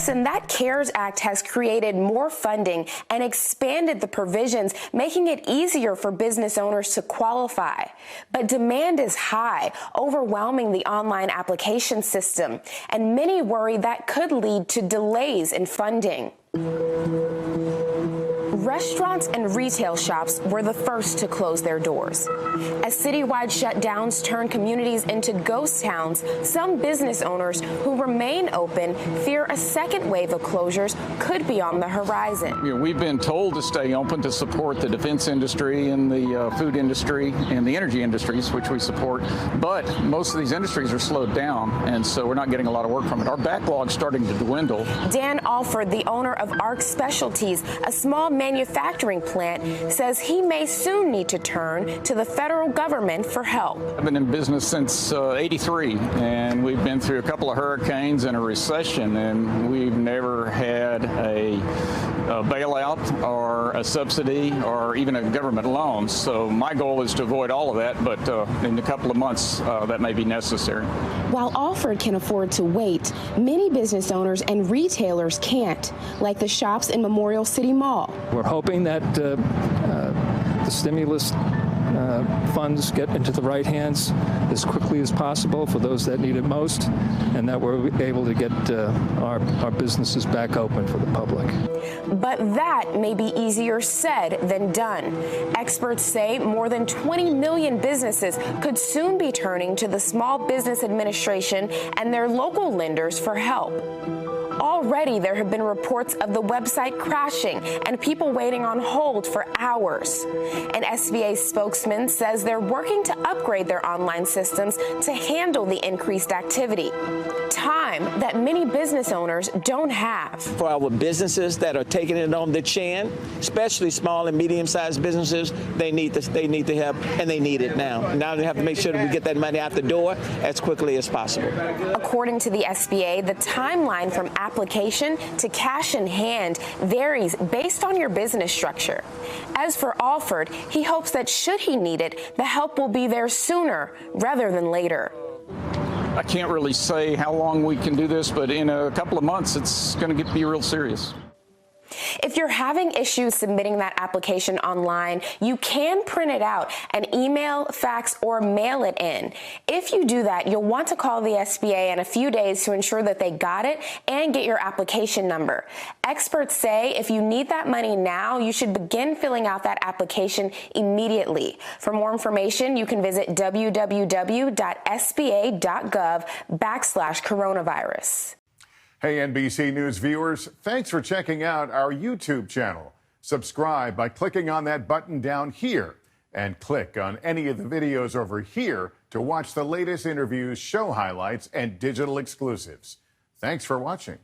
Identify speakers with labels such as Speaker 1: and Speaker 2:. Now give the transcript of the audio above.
Speaker 1: Listen, that CARES Act has created more funding and expanded the provisions, making it easier for business owners to qualify. But demand is high, overwhelming the online application system, and many worry that could lead to delays in funding. Restaurants and retail shops were the first to close their doors. As citywide shutdowns turn communities into ghost towns, some business owners who remain open fear a second wave of closures could be on the horizon.
Speaker 2: We've been told to stay open to support the defense industry and the food industry and the energy industries, which we support, but most of these industries are slowed down, and so we're not getting a lot of work from it. Our backlog's starting to dwindle. Dan
Speaker 1: Alford, the owner of ARC Specialties, a small manufacturing plant, says he may soon need to turn to the federal government for help.
Speaker 2: I've been in business since '83, and we've been through a couple of hurricanes and a recession, and we've never had a bailout or a subsidy or even a government loan. So my goal is to avoid all of that, but in a couple of months that may be necessary.
Speaker 1: While Alford can afford to wait, many business owners and retailers can't, like the shops in Memorial City Mall.
Speaker 3: We're hoping that the stimulus funds get into the right hands as quickly as possible for those that need it most, and that we're able to get our businesses back open for the public.
Speaker 1: But that may be easier said than done. Experts say more than 20 million businesses could soon be turning to the Small Business Administration and their local lenders for help. Already, there have been reports of the website crashing and people waiting on hold for hours. An SBA spokesman says they're working to upgrade their online systems to handle the increased activity. Time that many business owners don't have.
Speaker 4: For our businesses that are taking it on the chin, especially small and medium-sized businesses, they need the help, and they need it now. Now they have to make sure that we get that money out the door as quickly as possible.
Speaker 1: According to the SBA, the timeline from application to cash in hand varies based on your business structure. As for Alford, he hopes that should he need it, the help will be there sooner rather than later.
Speaker 2: I can't really say how long we can do this, but in a couple of months, it's going to be real serious.
Speaker 1: If you're having issues submitting that application online, you can print it out and email, fax, or mail it in. If you do that, you'll want to call the SBA in a few days to ensure that they got it and get your application number. Experts say if you need that money now, you should begin filling out that application immediately. For more information, you can visit www.sba.gov/coronavirus.
Speaker 5: Hey, NBC News viewers, thanks for checking out our YouTube channel. Subscribe by clicking on that button down here and click on any of the videos over here to watch the latest interviews, show highlights, and digital exclusives. Thanks for watching.